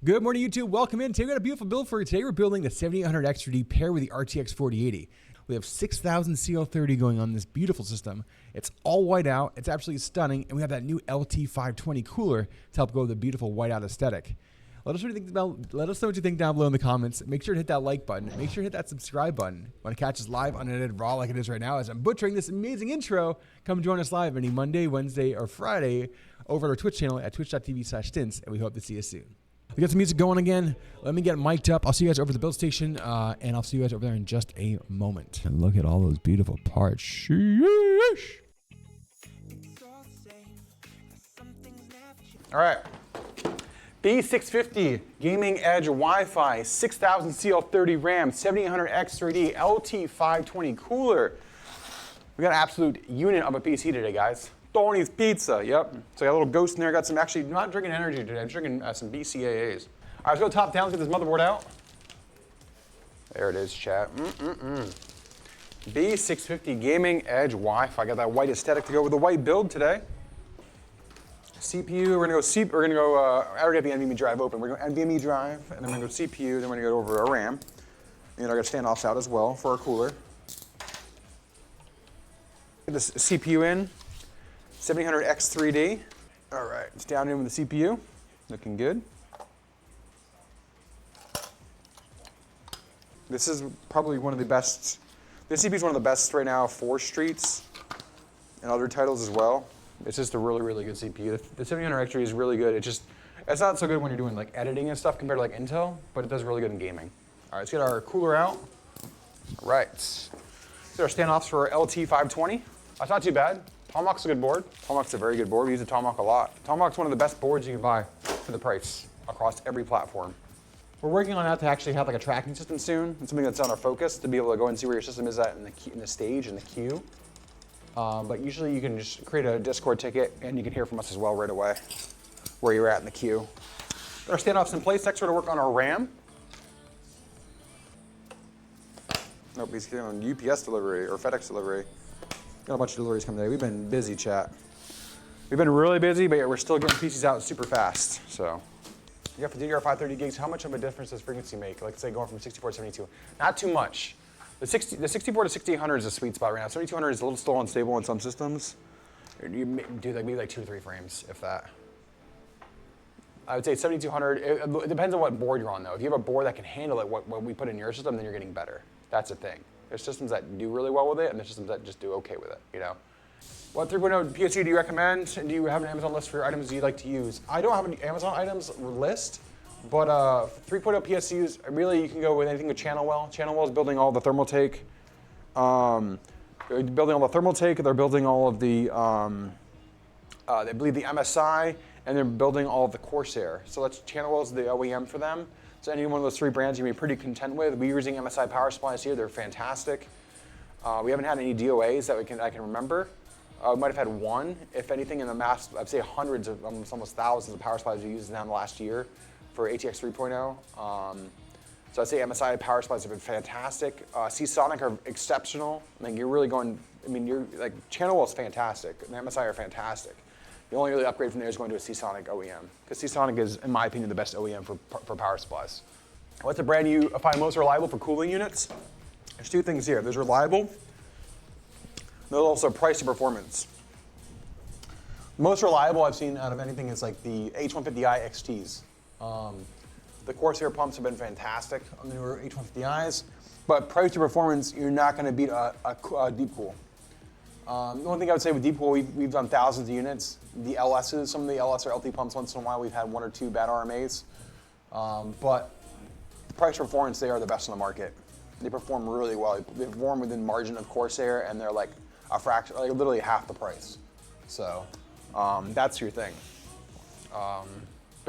Good morning, YouTube. Welcome in. Today we got a beautiful build for you. Today we're building the 7800X3D paired with the RTX 4080. We have 6000 CL30 going on this beautiful system. It's all white out. It's absolutely stunning. And we have that new LT520 cooler to help go with the beautiful whiteout aesthetic. Let us know what you think down below in the comments. Make sure to hit that like button. Make sure to hit that subscribe button. Want to catch us live, unedited, raw like it is right now as I'm butchering this amazing intro? Come join us live any Monday, Wednesday, or Friday over at our Twitch channel at twitch.tv/stints, and we hope to see you soon. We got some music going again. Let me get mic'd up. I'll see you guys over at the build station, and I'll see you guys over there in just a moment. And look at all those beautiful parts. Sheesh. All right. B650 Gaming Edge Wi-Fi, 6000 CL30 RAM, 7800X3D, LT520 cooler. We got an absolute unit of a PC today, guys. Tony's Pizza, yep. So I got a little ghost in there. Got some, actually, not drinking energy today. I'm drinking some BCAAs. All right, let's go top down. Let's get this motherboard out. There it is, chat. B650 Gaming Edge Wi-Fi. Got that white aesthetic to go with the white build today. CPU, we're gonna go, I already have the NVMe drive open. We're gonna go NVMe drive, and then we're gonna go CPU, then we're gonna go over our RAM. And I got standoffs out as well for our cooler. Get this CPU in. 7800X3D. All right, it's down in with the CPU. Looking good. This is probably one of the best. This CPU is one of the best right now for Streets and other titles as well. It's just a really, really good CPU. The 7800X3D is really good. It's not so good when you're doing like editing and stuff compared to like Intel, but it does really good in gaming. All right, let's get our cooler out. All right, let's get our standoffs for our LT520. That's not too bad. Tomahawk's a good board. Tomahawk's a very good board. We use the Tomahawk a lot. Tomahawk's one of the best boards you can buy for the price across every platform. We're working on that to actually have like a tracking system soon. It's something that's on our focus to be able to go and see where your system is at in the stage, in the queue. But usually you can just create a Discord ticket and you can hear from us as well right away where you're at in the queue. Got our standoffs in place. Next we're going to work on our RAM. Nope, he's doing UPS delivery or FedEx delivery. Got a bunch of deliveries coming today. We've been busy, chat. We've been really busy, but we're still getting PCs out super fast. So, you got for DDR5 gigs. How much of a difference does frequency make? Like, say, going from 64 to 72. Not too much. The 64 to 6800 is a sweet spot right now. 7200 is a little still unstable in some systems. You do like maybe like 2 or 3 frames, if that. I would say 7200. It depends on what board you're on, though. If you have a board that can handle it, what we put in your system, then you're getting better. That's the thing. There's systems that do really well with it, and there's systems that just do okay with it, you know? What 3.0 PSU do you recommend, and do you have an Amazon list for your items you'd like to use? I don't have an Amazon items list, but 3.0 PSUs, really you can go with anything with Channelwell. Channelwell is building all the thermal take. They're building all the thermal take, they're building all of the, they believe the MSI, and they're building all of the Corsair. So that's Channelwell's the OEM for them. So any one of those 3 brands you can be pretty content with. We're using MSI power supplies here. They're fantastic. We haven't had any DOAs that I can remember. We might have had one, if anything, in the mass, I'd say hundreds of, almost thousands of power supplies we used in the last year for ATX 3.0. So I'd say MSI power supplies have been fantastic. Seasonic are exceptional. I mean, you're really going, I mean, you're like, Channelwell is fantastic. The MSI are fantastic. The only really upgrade from there is going to a Seasonic OEM, because Seasonic is, in my opinion, the best OEM for power supplies. What's the brand you find most reliable for cooling units? There's 2 things here. There's reliable, there's also price to performance. Most reliable I've seen out of anything is like the H150i XTs. The Corsair pumps have been fantastic on the newer H150is, but price to performance, you're not going to beat a Deepcool. The only thing I would say with Deepcool, we've done thousands of units. The LSs, some of the LS or LT pumps, once in a while we've had 1 or 2 bad RMAs. But the price performance, they are the best on the market. They perform really well. They perform within margin of Corsair, and they're like a fraction, like literally half the price. So that's your thing. But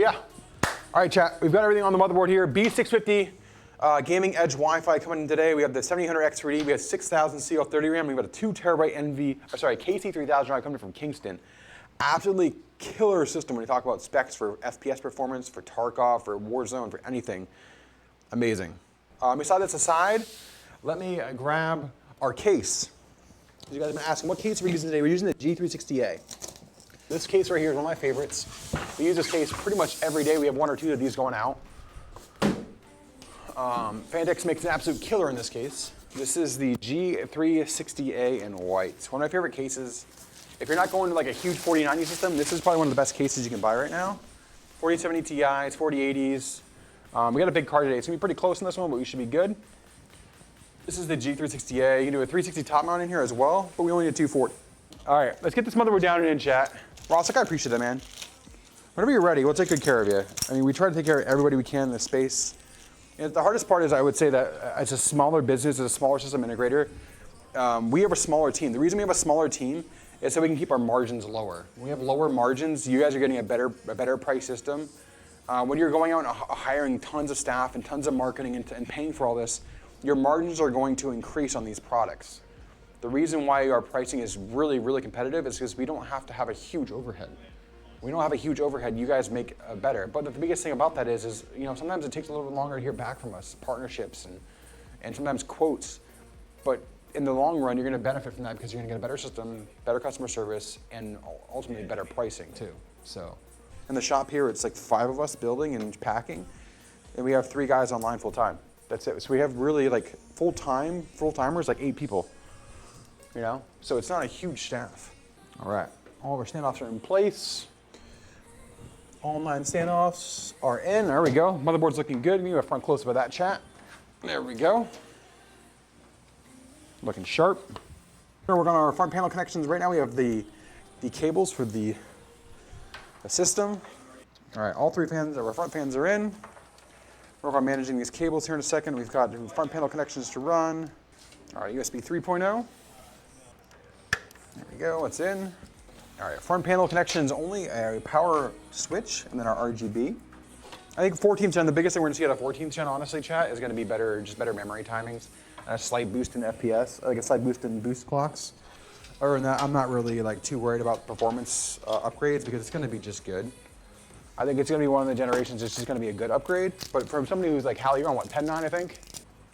yeah. All right, chat. We've got everything on the motherboard here. B650. Gaming Edge Wi-Fi coming in today. We have the 7800X3D. We have 6000 CL30 RAM. We've got a 2 terabyte KC3000 drive coming from Kingston. Absolutely killer system when you talk about specs for FPS performance, for Tarkov, for Warzone, for anything. Amazing. Beside this aside, let me grab our case. You guys have been asking, what case are we using today? We're using the G360A. This case right here is one of my favorites. We use this case pretty much every day. We have 1 or 2 of these going out. Phanteks makes an absolute killer in this case. This is the G360A in white. It's one of my favorite cases. If you're not going to like a huge 4090 system, this is probably one of the best cases you can buy right now. 4070 Ti's, 4080s. We got a big card today. It's gonna be pretty close in this one, but we should be good. This is the G360A. You can do a 360 top mount in here as well, but we only need a 240. All right, let's get this motherboard down and in, chat. Ross, I appreciate that, man. Whenever you're ready, we'll take good care of you. I mean, we try to take care of everybody we can in this space. And the hardest part is, I would say that as a smaller business, as a smaller system integrator, we have a smaller team. The reason we have a smaller team is so we can keep our margins lower. When we have lower margins, you guys are getting a better price system. When you're going out and hiring tons of staff and tons of marketing and paying for all this, your margins are going to increase on these products. The reason why our pricing is really, really competitive is because we don't have to have a huge overhead. We don't have a huge overhead, you guys make better. But the biggest thing about that is you know, sometimes it takes a little bit longer to hear back from us, partnerships and sometimes quotes. But in the long run, you're gonna benefit from that because you're gonna get a better system, better customer service, and ultimately better pricing too, so. In the shop here, it's like 5 of us building and packing, and we have 3 guys online full time. That's it. So we have really like full-timers, like 8 people, you know? So it's not a huge staff. All right, all of our standoffs are in place. All 9 standoffs are in, there we go. Motherboard's looking good. We have a front close-up of that, chat. There we go. Looking sharp. We're working on our front panel connections. Right now we have the cables for the system. All right, all 3 fans, our front fans are in. We're on managing these cables here in a second. We've got front panel connections to run. All right, USB 3.0. There we go, it's in. All right, front panel connections only, a power switch, and then our RGB. I think 14th gen, the biggest thing we're gonna see out of 14th gen, honestly, chat, is gonna be just better memory timings, and a slight boost in FPS, like a slight boost in boost clocks. Other than that, I'm not really like too worried about performance upgrades because it's gonna be just good. I think it's gonna be one of the generations that's just gonna be a good upgrade, but from somebody who's like, Hal, you're on what, 10.9, I think?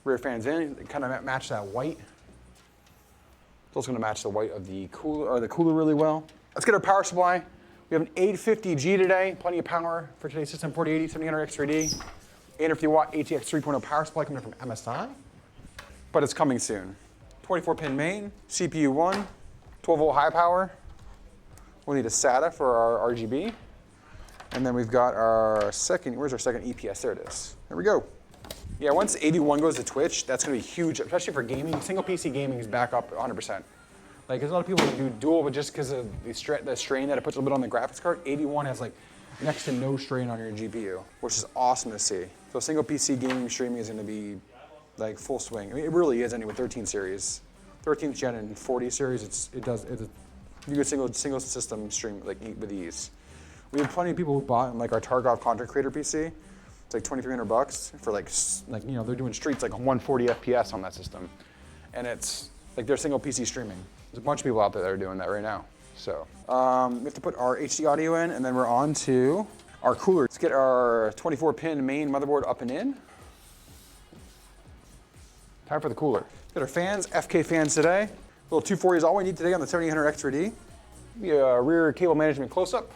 Rear fans in, kind of match that white. It's also gonna match the white of the cooler really well. Let's get our power supply. We have an 850G today, plenty of power for today's system, 4080, 7000 X3D, 850 watt ATX 3.0 power supply coming from MSI, but it's coming soon. 24 pin main, CPU 1, 12 volt high power. We'll need a SATA for our RGB. And then we've got our second, where's our second EPS? There it is. There we go. Yeah, once 81 goes to Twitch, that's gonna be huge, especially for gaming. Single PC gaming is back up 100%. Like, there's a lot of people who do dual, but just because of the strain that it puts a little bit on the graphics card, 81 has like next to no strain on your GPU, which is awesome to see. So single PC gaming streaming is gonna be like full swing. I mean, it really is anyway, 13 series. 13th gen and 40 series, you get single system stream like with ease. We have plenty of people who bought like our Tarkov content creator PC. It's like $2,300 for like you know, they're doing streaks like 140 FPS on that system. And it's like they're single PC streaming. There's a bunch of people out there that are doing that right now. So we have to put our HD audio in, and then we're on to our cooler. Let's get our 24 pin main motherboard up and in. Time for the cooler. Got our fans, FK fans today. Little 240 is all we need today on the 7000 X3D. Rear cable management close-up.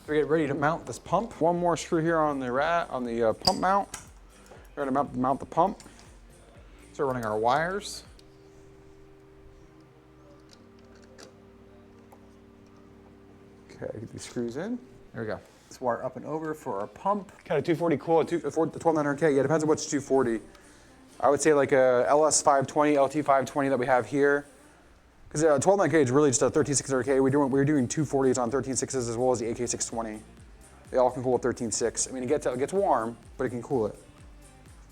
We get ready to mount this pump. One more screw here on the pump mount. We're gonna mount the pump. So we're running our wires. Okay, get these screws in. There we go. Let's wire up and over for our pump. Kind of 240 cool, the 12900K. Yeah, it depends on what's 240. I would say like a LS520, LT520 that we have here. Because 12900K is really just a 13600K. We're doing 240s on 136s as well as the AK620. They all can cool at 13.6. I mean, it gets warm, but it can cool it.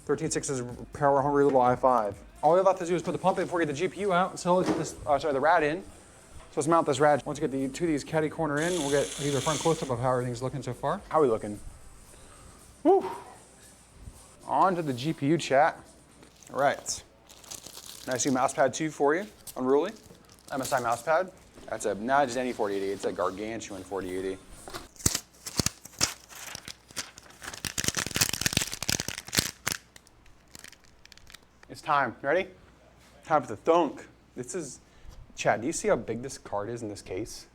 13.6 is power hungry little i5. All we have left to do is put the pump in before we get the GPU out. So let's get the rad in. So let's mount this rad. Once we get the two of these caddy corner in, we'll get either front close-up of how everything's looking so far. How are we looking? Woo! On to the GPU, chat. All right. Nice new mouse pad too for you, unruly. MSI mouse pad. That's not just any 4080, it's a gargantuan 4080. It's time. Ready? Time for the thunk. This is, Chad, do you see how big this card is in this case?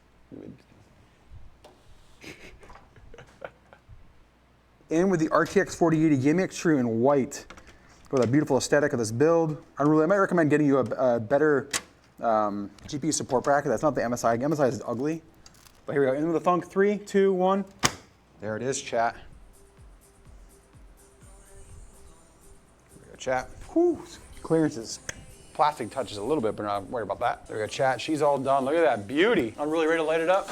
in with the RTX 4080 gaming extreme in white. With a beautiful aesthetic of this build. I might recommend getting you a better GPU support bracket. That's not the MSI. MSI is ugly. But here we go. In with the Thunk. 3, 2, 1. There it is, chat. Here we go, chat. Whew. Clearances. Plastic touches a little bit, but not worried about that. There we go, chat. She's all done. Look at that beauty. I'm really ready to light it up.